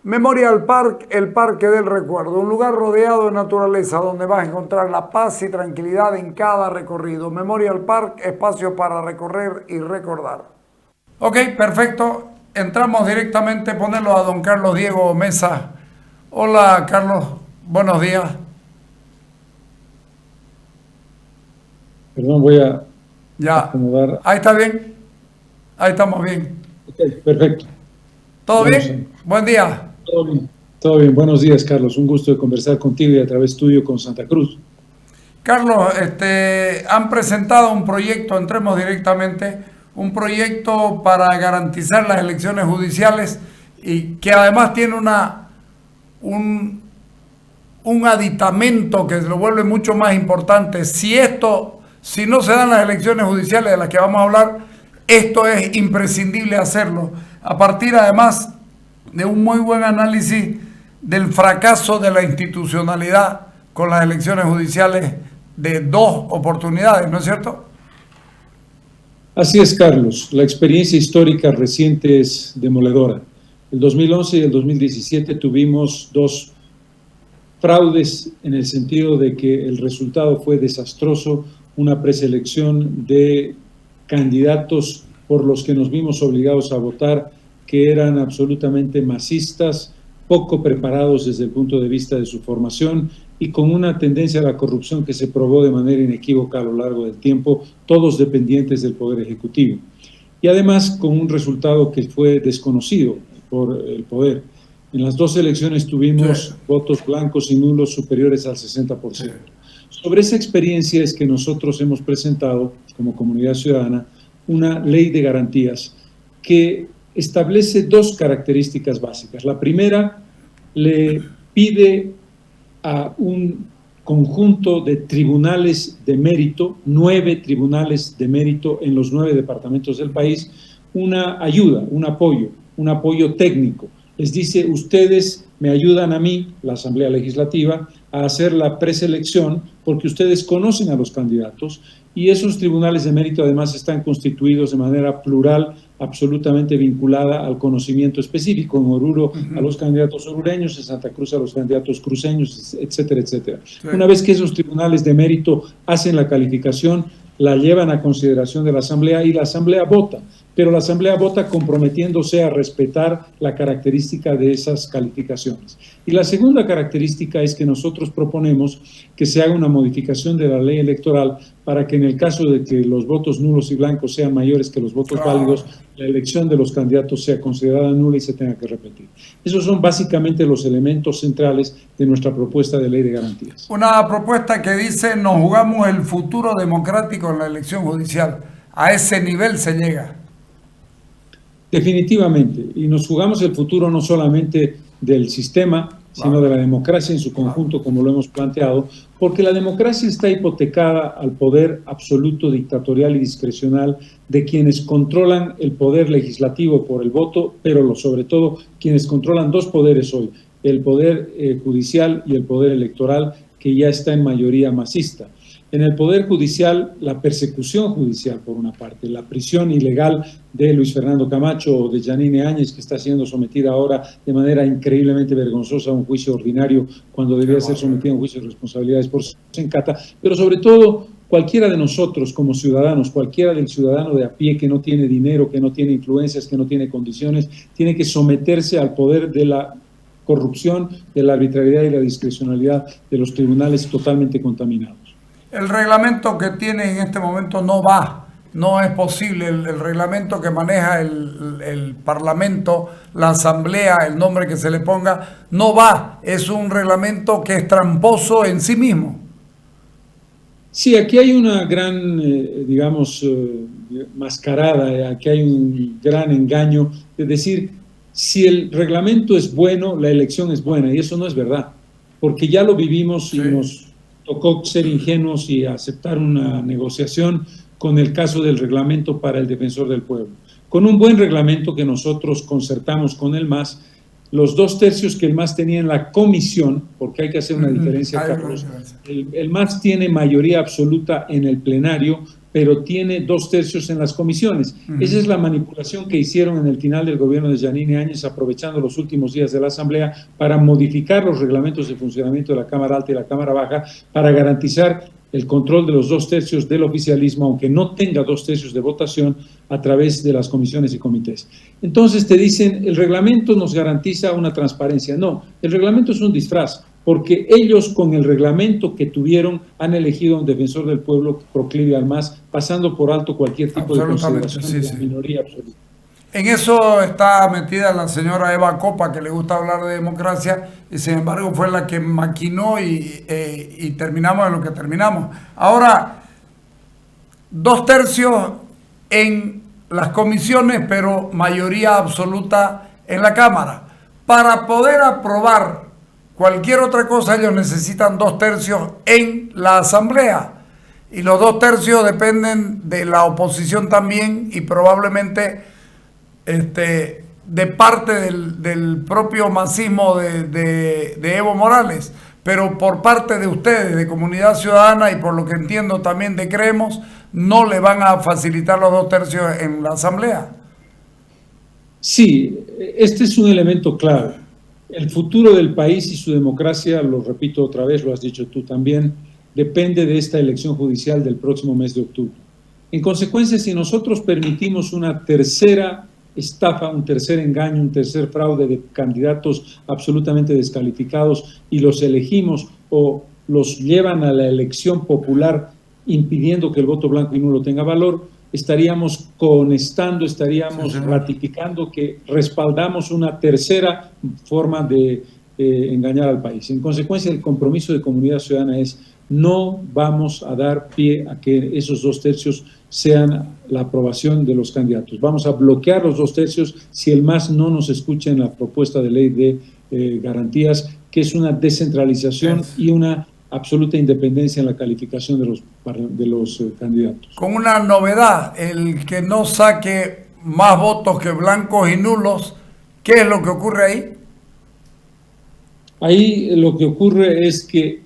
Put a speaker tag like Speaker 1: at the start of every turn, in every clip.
Speaker 1: Memorial Park, el Parque del Recuerdo, un lugar rodeado de naturaleza donde vas a encontrar la paz y tranquilidad en cada recorrido. Memorial Park, espacio para recorrer y recordar. Ok, perfecto. Entramos directamente, ponerlo a don Carlos Diego Mesa. Hola Carlos, buenos días.
Speaker 2: Perdón, voy a
Speaker 1: Ya,
Speaker 2: acomodar.
Speaker 1: ahí está bien, ahí estamos bien.
Speaker 2: Ok, perfecto.
Speaker 1: ¿Todo
Speaker 2: Vamos
Speaker 1: bien? Buen día.
Speaker 2: todo bien. Todo bien. Buenos días, Carlos. Un gusto de conversar contigo y a través tuyo con Santa Cruz.
Speaker 1: Carlos, han presentado un proyecto, entremos directamente, un proyecto para garantizar las elecciones judiciales y que además tiene un, un aditamento que lo vuelve mucho más importante. Si no se dan las elecciones judiciales de las que vamos a hablar, esto es imprescindible hacerlo. A partir además de un muy buen análisis del fracaso de la institucionalidad con las elecciones judiciales de dos oportunidades, ¿no es cierto?
Speaker 2: Así es, Carlos. La experiencia histórica reciente es demoledora. El 2011 y el 2017 tuvimos dos fraudes en el sentido de que el resultado fue desastroso, una preselección de candidatos por los que nos vimos obligados a votar, que eran absolutamente masistas, poco preparados desde el punto de vista de su formación y con una tendencia a la corrupción que se probó de manera inequívoca a lo largo del tiempo, todos dependientes del Poder Ejecutivo. Y además con un resultado que fue desconocido por el Poder. En las dos elecciones tuvimos votos blancos y nulos superiores al 60%. Sobre esa experiencia es que nosotros hemos presentado, como comunidad ciudadana, una ley de garantías que establece dos características básicas. La primera, le pide a un conjunto de tribunales de mérito, 9 tribunales de mérito en los 9 departamentos del país, una ayuda, un apoyo técnico. Les dice, ustedes me ayudan a mí, la Asamblea Legislativa, a hacer la preselección porque ustedes conocen a los candidatos y esos tribunales de mérito además están constituidos de manera plural, absolutamente vinculada al conocimiento específico. En Oruro a los candidatos orureños, en Santa Cruz a los candidatos cruceños, etcétera, etcétera. Sí. Una vez que esos tribunales de mérito hacen la calificación, la llevan a consideración de la Asamblea y la Asamblea vota, pero la Asamblea vota comprometiéndose a respetar la característica de esas calificaciones. Y la segunda característica es que nosotros proponemos que se haga una modificación de la ley electoral para que en el caso de que los votos nulos y blancos sean mayores que los votos válidos, la elección de los candidatos sea considerada nula y se tenga que repetir. Esos son básicamente los elementos centrales de nuestra propuesta de ley de garantías.
Speaker 1: Una propuesta que dice, nos jugamos el futuro democrático en la elección judicial. A ese nivel se llega.
Speaker 2: Definitivamente, y nos jugamos el futuro no solamente del sistema, sino de la democracia en su conjunto, como lo hemos planteado, porque la democracia está hipotecada al poder absoluto, dictatorial y discrecional de quienes controlan el poder legislativo por el voto, pero sobre todo quienes controlan dos poderes hoy, el poder judicial y el poder electoral, que ya está en mayoría masista. En el Poder Judicial, la persecución judicial, por una parte, la prisión ilegal de Luis Fernando Camacho o de Yanine Áñez, que está siendo sometida ahora de manera increíblemente vergonzosa a un juicio ordinario cuando debía ser sometida a un juicio de responsabilidades por Sencata, pero sobre todo cualquiera de nosotros como ciudadanos, cualquiera del ciudadano de a pie que no tiene dinero, que no tiene influencias, que no tiene condiciones, tiene que someterse al poder de la corrupción, de la arbitrariedad y la discrecionalidad de los tribunales totalmente contaminados.
Speaker 1: El reglamento que tiene en este momento no es posible. El reglamento que maneja el Parlamento, la Asamblea, el nombre que se le ponga, no va. Es un reglamento que es tramposo en sí mismo.
Speaker 2: Sí, aquí hay una gran, mascarada, aquí hay un gran engaño de decir, si el reglamento es bueno, la elección es buena, y eso no es verdad, porque ya lo vivimos y nos tocó ser ingenuos y aceptar una negociación con el caso del reglamento para el defensor del pueblo. Con un buen reglamento que nosotros concertamos con el MAS, los 2/3 que el MAS tenía en la comisión, porque hay que hacer una diferencia, Carlos. El MAS tiene mayoría absoluta en el plenario, pero tiene 2/3 en las comisiones. Esa es la manipulación que hicieron en el final del gobierno de Yanine Áñez, aprovechando los últimos días de la Asamblea para modificar los reglamentos de funcionamiento de la Cámara Alta y la Cámara Baja para garantizar el control de los 2/3 del oficialismo, aunque no tenga 2/3 de votación, a través de las comisiones y comités. Entonces te dicen, el reglamento nos garantiza una transparencia. No, el reglamento es un disfraz, porque ellos con el reglamento que tuvieron han elegido a un defensor del pueblo proclive al MAS, pasando por alto cualquier tipo de consideración de la minoría absoluta.
Speaker 1: En eso está metida la señora Eva Copa, que le gusta hablar de democracia, y sin embargo fue la que maquinó y terminamos en lo que terminamos. Ahora, 2/3 en las comisiones, pero mayoría absoluta en la Cámara. Para poder aprobar cualquier otra cosa, ellos necesitan 2/3 en la Asamblea. Y los 2/3 dependen de la oposición también, y probablemente de parte del propio masismo de Evo Morales, pero por parte de ustedes, de Comunidad Ciudadana, y por lo que entiendo también de Creemos, no le van a facilitar los 2/3 en la Asamblea.
Speaker 2: Sí, este es un elemento clave. El futuro del país y su democracia, lo repito otra vez, lo has dicho tú también, depende de esta elección judicial del próximo mes de octubre. En consecuencia, si nosotros permitimos una tercera estafa, un tercer engaño, un tercer fraude de candidatos absolutamente descalificados y los elegimos o los llevan a la elección popular impidiendo que el voto blanco y nulo tenga valor, estaríamos conestando, estaríamos ratificando que respaldamos una tercera forma de engañar al país. En consecuencia, el compromiso de Comunidad Ciudadana es: no vamos a dar pie a que esos 2/3 sean la aprobación de los candidatos. Vamos a bloquear los 2/3 si el MAS no nos escucha en la propuesta de ley de garantías, que es una descentralización y una absoluta independencia en la calificación de los candidatos.
Speaker 1: Con una novedad, el que no saque más votos que blancos y nulos, ¿qué es lo que ocurre ahí?
Speaker 2: Ahí lo que ocurre es que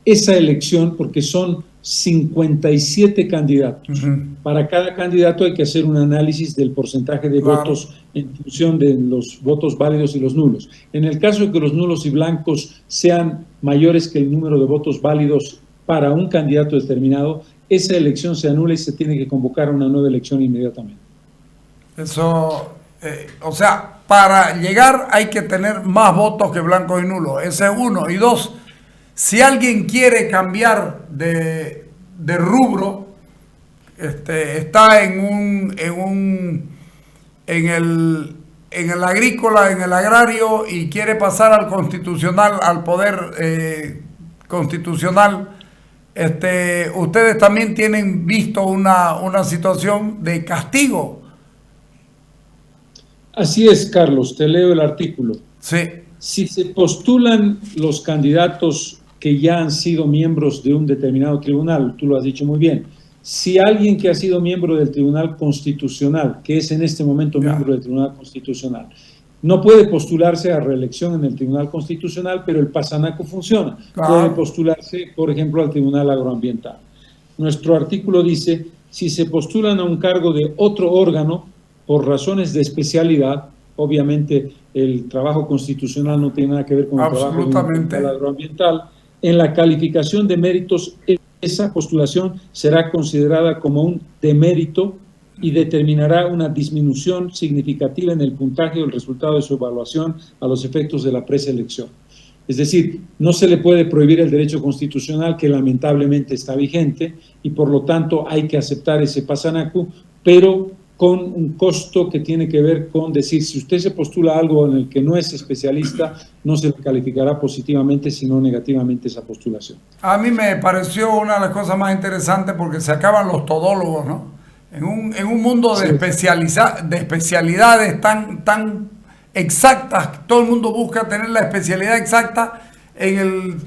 Speaker 2: esa elección, porque son 57 candidatos, para cada candidato hay que hacer un análisis del porcentaje de votos en función de los votos válidos y los nulos. En el caso de que los nulos y blancos sean mayores que el número de votos válidos para un candidato determinado, esa elección se anula y se tiene que convocar a una nueva elección inmediatamente.
Speaker 1: Eso, o sea, para llegar hay que tener más votos que blancos y nulos. Ese es uno. Y dos, si alguien quiere cambiar de rubro, está en el agrícola, en el agrario, y quiere pasar al constitucional, al poder constitucional, ustedes también tienen visto una situación de castigo.
Speaker 2: Así es, Carlos, te leo el artículo.
Speaker 1: Sí.
Speaker 2: Si se postulan los candidatos que ya han sido miembros de un determinado tribunal, tú lo has dicho muy bien, si alguien que ha sido miembro del Tribunal Constitucional, que es en este momento miembro del Tribunal Constitucional, no puede postularse a reelección en el Tribunal Constitucional, pero el Pasanaco funciona. Puede postularse, por ejemplo, al Tribunal Agroambiental. Nuestro artículo dice: si se postulan a un cargo de otro órgano por razones de especialidad, obviamente el trabajo constitucional no tiene nada que ver con el trabajo agroambiental, en la calificación de méritos, esa postulación será considerada como un demérito y determinará una disminución significativa en el puntaje o el resultado de su evaluación a los efectos de la preselección. Es decir, no se le puede prohibir el derecho constitucional, que lamentablemente está vigente, y por lo tanto hay que aceptar ese pasanacu, pero con un costo que tiene que ver con decir, si usted se postula algo en el que no es especialista, no se le calificará positivamente, sino negativamente esa postulación.
Speaker 1: A mí me pareció una de las cosas más interesantes, porque se acaban los todólogos, ¿no? En un mundo de, de especialidades tan exactas, todo el mundo busca tener la especialidad exacta. En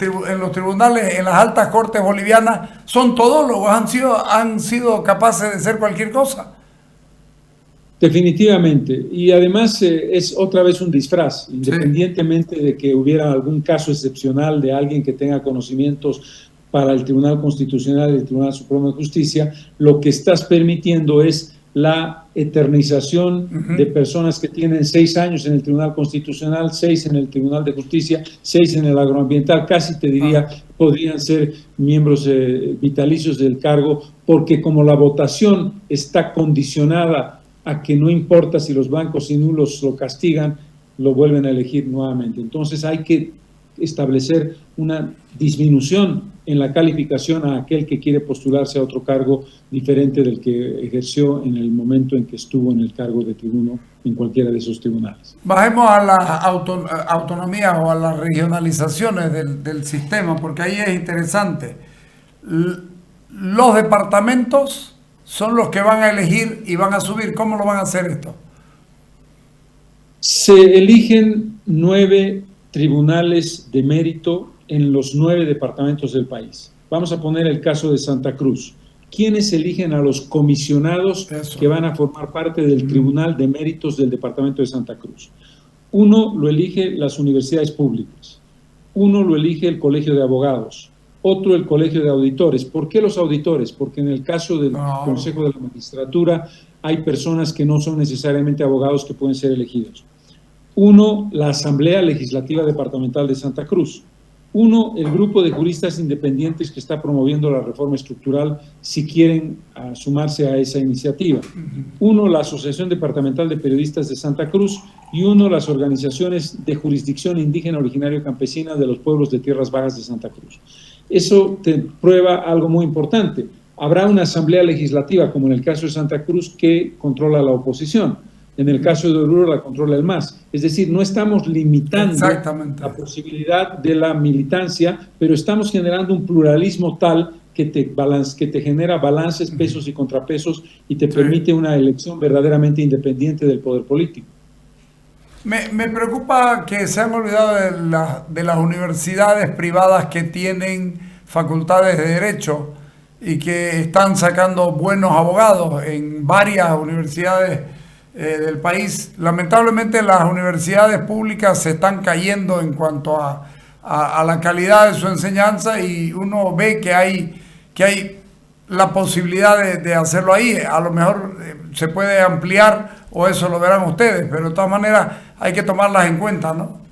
Speaker 1: los tribunales, en las altas cortes bolivianas, son todólogos, han sido capaces de hacer cualquier cosa.
Speaker 2: Definitivamente. Y además es otra vez un disfraz, independientemente de que hubiera algún caso excepcional de alguien que tenga conocimientos para el Tribunal Constitucional y el Tribunal Supremo de Justicia, lo que estás permitiendo es la eternización de personas que tienen 6 años en el Tribunal Constitucional, 6 en el Tribunal de Justicia, 6 en el agroambiental, casi te diría, podrían ser miembros vitalicios del cargo, porque como la votación está condicionada a que no importa si los blancos y nulos lo castigan, lo vuelven a elegir nuevamente. Entonces hay que establecer una disminución en la calificación a aquel que quiere postularse a otro cargo diferente del que ejerció en el momento en que estuvo en el cargo de tribuno en cualquiera de esos tribunales.
Speaker 1: Bajemos a las autonomías o a las regionalizaciones del sistema, porque ahí es interesante. Los departamentos son los que van a elegir y van a subir. ¿Cómo lo van a hacer esto?
Speaker 2: Se eligen 9 tribunales de mérito en los 9 departamentos del país. Vamos a poner el caso de Santa Cruz. ¿Quiénes eligen a los comisionados que van a formar parte del Tribunal de Méritos del departamento de Santa Cruz? Uno lo elige las universidades públicas, uno lo elige el Colegio de Abogados, otro el Colegio de Auditores. ¿Por qué los auditores? Porque en el caso del Consejo de la Magistratura hay personas que no son necesariamente abogados que pueden ser elegidos. Uno, la Asamblea Legislativa Departamental de Santa Cruz. Uno, el grupo de juristas independientes que está promoviendo la reforma estructural, si quieren sumarse a esa iniciativa. Uno, la Asociación Departamental de Periodistas de Santa Cruz, y uno, las organizaciones de jurisdicción indígena originario campesina de los pueblos de tierras bajas de Santa Cruz. Eso te prueba algo muy importante. Habrá una asamblea legislativa, como en el caso de Santa Cruz, que controla la oposición. En el caso de Oruro la controla el MAS. Es decir, no estamos limitando la posibilidad de la militancia, pero estamos generando un pluralismo tal que te genera balances, pesos y contrapesos y te permite una elección verdaderamente independiente del poder político.
Speaker 1: Me preocupa que se han olvidado de las universidades privadas que tienen facultades de derecho y que están sacando buenos abogados en varias universidades del país. Lamentablemente las universidades públicas se están cayendo en cuanto a la calidad de su enseñanza, y uno ve que hay la posibilidad de hacerlo ahí. A lo mejor se puede ampliar, o eso lo verán ustedes, pero de todas maneras hay que tomarlas en cuenta, ¿no?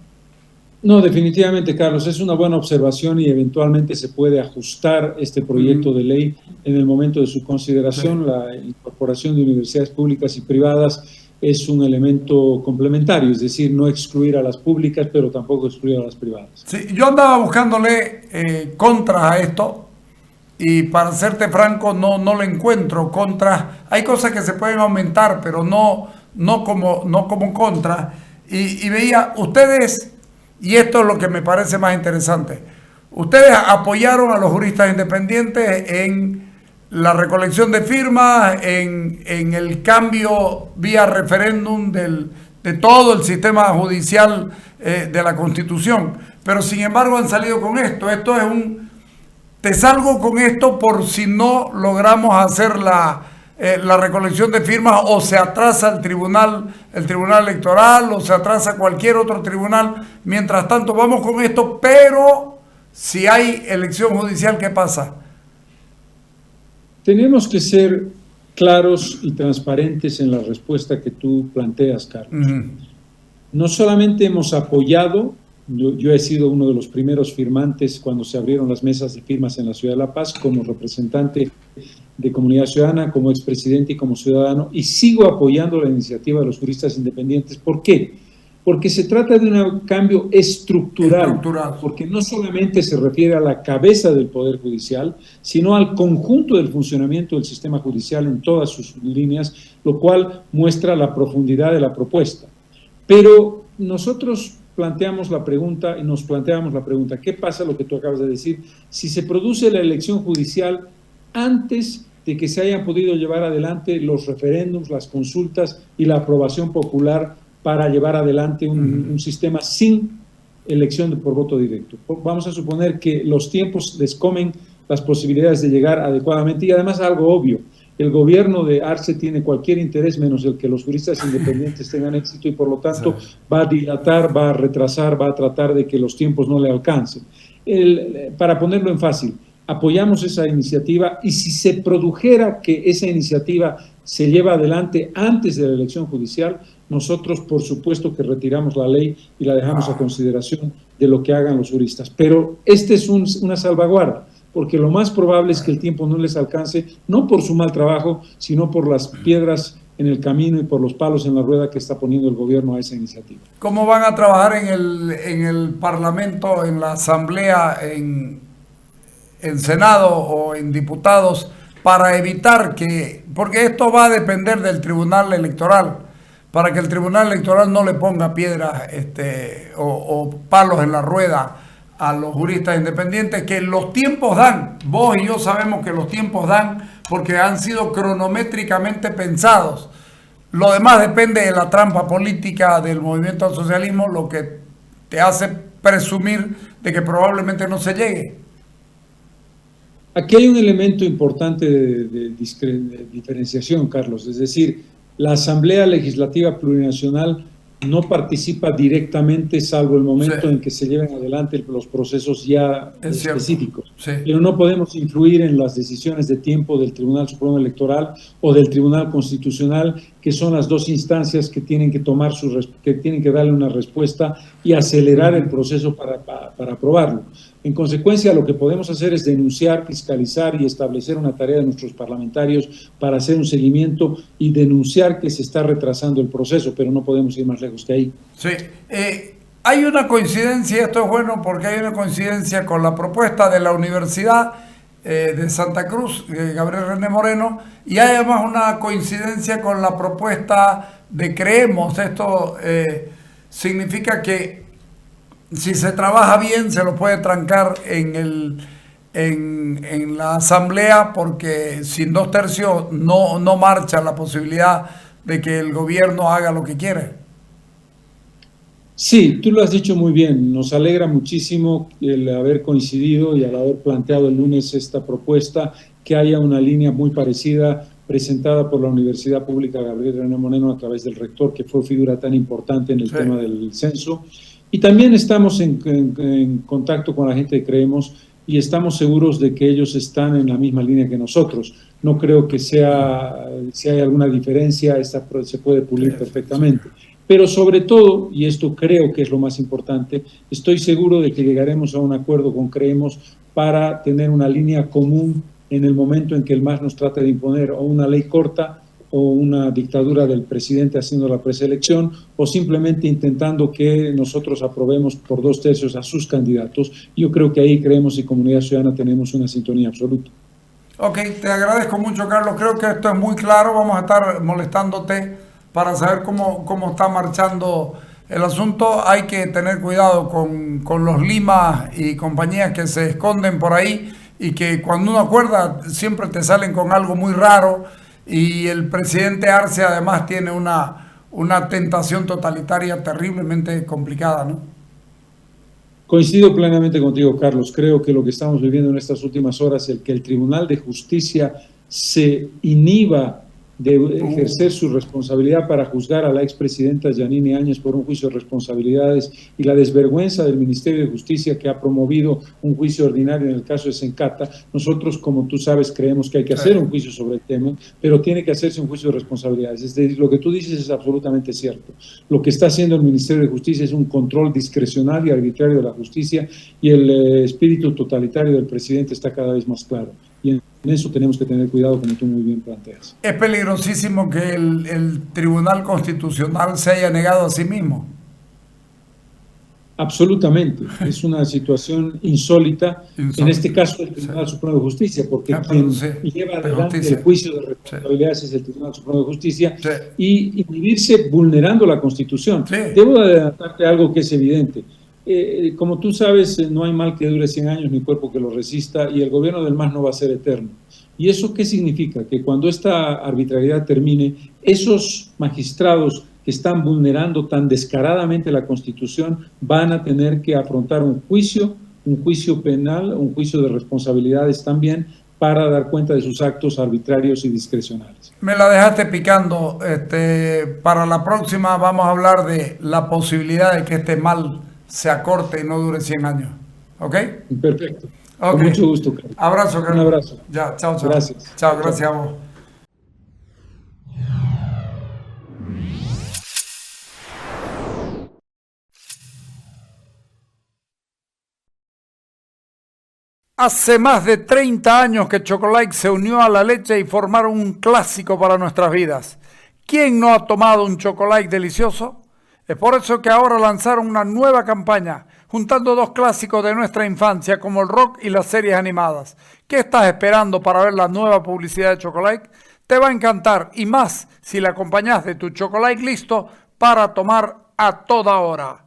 Speaker 2: No, definitivamente, Carlos, es una buena observación y eventualmente se puede ajustar este proyecto de ley en el momento de su consideración. La incorporación de universidades públicas y privadas es un elemento complementario, es decir, no excluir a las públicas, pero tampoco excluir a las privadas. Sí,
Speaker 1: yo andaba buscándole contras a esto, y para serte franco no le encuentro contras. Hay cosas que se pueden aumentar, pero no como contras. Y veía, ustedes, y esto es lo que me parece más interesante, ustedes apoyaron a los juristas independientes en la recolección de firmas, en el cambio vía referéndum de todo el sistema judicial de la Constitución, pero sin embargo han salido con esto. Esto es te salgo con esto por si no logramos hacer la recolección de firmas, o se atrasa el tribunal electoral, o se atrasa cualquier otro tribunal. Mientras tanto vamos con esto, pero si hay elección judicial, ¿qué pasa?
Speaker 2: Tenemos que ser claros y transparentes en la respuesta que tú planteas, Carlos. No solamente hemos apoyado, yo he sido uno de los primeros firmantes cuando se abrieron las mesas de firmas en la Ciudad de La Paz, como representante de Comunidad Ciudadana, como expresidente y como ciudadano, y sigo apoyando la iniciativa de los juristas independientes. ¿Por qué? Porque se trata de un cambio estructural, porque no solamente se refiere a la cabeza del Poder Judicial, sino al conjunto del funcionamiento del sistema judicial en todas sus líneas, lo cual muestra la profundidad de la propuesta. Pero nosotros planteamos la pregunta, y nos planteamos la pregunta, ¿qué pasa lo que tú acabas de decir? Si se produce la elección judicial antes de que se hayan podido llevar adelante los referéndums, las consultas y la aprobación popular para llevar adelante un sistema sin elección por voto directo. Vamos a suponer que los tiempos les comen las posibilidades de llegar adecuadamente, y además algo obvio, El gobierno de Arce tiene cualquier interés menos el que los juristas independientes tengan éxito y por lo tanto va a dilatar, va a retrasar, va a tratar de que los tiempos no le alcancen. Para ponerlo en fácil, apoyamos esa iniciativa y si se produjera que esa iniciativa se lleva adelante antes de la elección judicial, nosotros por supuesto que retiramos la ley y la dejamos a consideración de lo que hagan los juristas. Pero este es una salvaguarda, porque lo más probable es que el tiempo no les alcance, no por su mal trabajo, sino por las piedras en el camino y por los palos en la rueda que está poniendo el gobierno a esa iniciativa.
Speaker 1: ¿Cómo van a trabajar en el Parlamento, en la Asamblea, en Senado o en diputados para evitar que, porque esto va a depender del Tribunal Electoral, para que el Tribunal Electoral no le ponga piedras o palos en la rueda a los juristas independientes, que los tiempos dan, vos y yo sabemos que los tiempos dan porque han sido cronométricamente pensados. Lo demás depende de la trampa política del movimiento al socialismo, lo que te hace presumir de que probablemente no se llegue.
Speaker 2: Aquí hay un elemento importante de diferenciación, Carlos, es decir, la Asamblea Legislativa Plurinacional no participa directamente, salvo el momento en que se lleven adelante los procesos ya específicos. Pero no podemos influir en las decisiones de tiempo del Tribunal Supremo Electoral o del Tribunal Constitucional, que son las dos instancias que tienen que tomar que tienen que darle una respuesta y acelerar el proceso para aprobarlo. En consecuencia, lo que podemos hacer es denunciar, fiscalizar y establecer una tarea de nuestros parlamentarios para hacer un seguimiento y denunciar que se está retrasando el proceso, pero no podemos ir más lejos que ahí.
Speaker 1: Sí, hay una coincidencia, esto es bueno porque hay una coincidencia con la propuesta de la Universidad de Santa Cruz, Gabriel René Moreno, y hay además una coincidencia con la propuesta de Creemos. Esto significa que si se trabaja bien se lo puede trancar en la asamblea, porque sin 2/3 no marcha la posibilidad de que el gobierno haga lo que quiere.
Speaker 2: Sí, tú lo has dicho muy bien. Nos alegra muchísimo el haber coincidido y al haber planteado el lunes esta propuesta, que haya una línea muy parecida presentada por la Universidad Pública Gabriel René Moreno a través del rector, que fue figura tan importante en el tema del censo. Y también estamos en contacto con la gente de Creemos y estamos seguros de que ellos están en la misma línea que nosotros. No creo que si hay alguna diferencia, esta se puede pulir perfectamente. Pero sobre todo, y esto creo que es lo más importante, estoy seguro de que llegaremos a un acuerdo con Creemos para tener una línea común en el momento en que el MAS nos trate de imponer o una ley corta o una dictadura del presidente haciendo la preselección, o simplemente intentando que nosotros aprobemos por 2/3 a sus candidatos. Yo creo que ahí Creemos y Comunidad Ciudadana tenemos una sintonía absoluta.
Speaker 1: Ok, te agradezco mucho, Carlos. Creo que esto es muy claro. Vamos a estar molestándote para saber cómo está marchando el asunto. Hay que tener cuidado con los Limas y compañías que se esconden por ahí y que cuando uno acuerda siempre te salen con algo muy raro. Y el presidente Arce además tiene una tentación totalitaria terriblemente complicada, ¿no?
Speaker 2: Coincido plenamente contigo, Carlos. Creo que lo que estamos viviendo en estas últimas horas, el que el Tribunal de Justicia se inhiba de ejercer su responsabilidad para juzgar a la expresidenta Yanine Áñez por un juicio de responsabilidades y la desvergüenza del Ministerio de Justicia que ha promovido un juicio ordinario en el caso de Sencata. Nosotros, como tú sabes, creemos que hay que hacer un juicio sobre el tema, pero tiene que hacerse un juicio de responsabilidades. Es decir, lo que tú dices es absolutamente cierto. Lo que está haciendo el Ministerio de Justicia es un control discrecional y arbitrario de la justicia, y el espíritu totalitario del presidente está cada vez más claro. Y en eso tenemos que tener cuidado, como tú muy bien planteas.
Speaker 1: Es peligrosísimo que el Tribunal Constitucional se haya negado a sí mismo.
Speaker 2: Absolutamente. Es una situación insólita. En este caso, el Tribunal Supremo de Justicia, porque quien lleva adelante el juicio de responsabilidades es el Tribunal Supremo de Justicia, y inhibirse vulnerando la Constitución. Debo adelantarte algo que es evidente. Como tú sabes, no hay mal que dure 100 años ni cuerpo que lo resista, y el gobierno del MAS no va a ser eterno. ¿Y eso qué significa? Que cuando esta arbitrariedad termine, esos magistrados que están vulnerando tan descaradamente la Constitución van a tener que afrontar un juicio penal, un juicio de responsabilidades también, para dar cuenta de sus actos arbitrarios y discrecionales.
Speaker 1: Me la dejaste picando. Para la próxima vamos a hablar de la posibilidad de que este mal se acorte y no dure 100 años. ¿Ok?
Speaker 2: Perfecto.
Speaker 1: Okay.
Speaker 2: Con mucho gusto, Carlos.
Speaker 1: Abrazo, Carlos.
Speaker 2: Un abrazo.
Speaker 1: Ya, chao, chao.
Speaker 2: Gracias.
Speaker 1: Chao, gracias a vos. Hace más de 30 años que Chocolate se unió a la leche y formaron un clásico para nuestras vidas. ¿Quién no ha tomado un Chocolate delicioso? Es por eso que ahora lanzaron una nueva campaña, juntando dos clásicos de nuestra infancia como el rock y las series animadas. ¿Qué estás esperando para ver la nueva publicidad de Chocolate? Te va a encantar, y más si la acompañas de tu Chocolate listo para tomar a toda hora.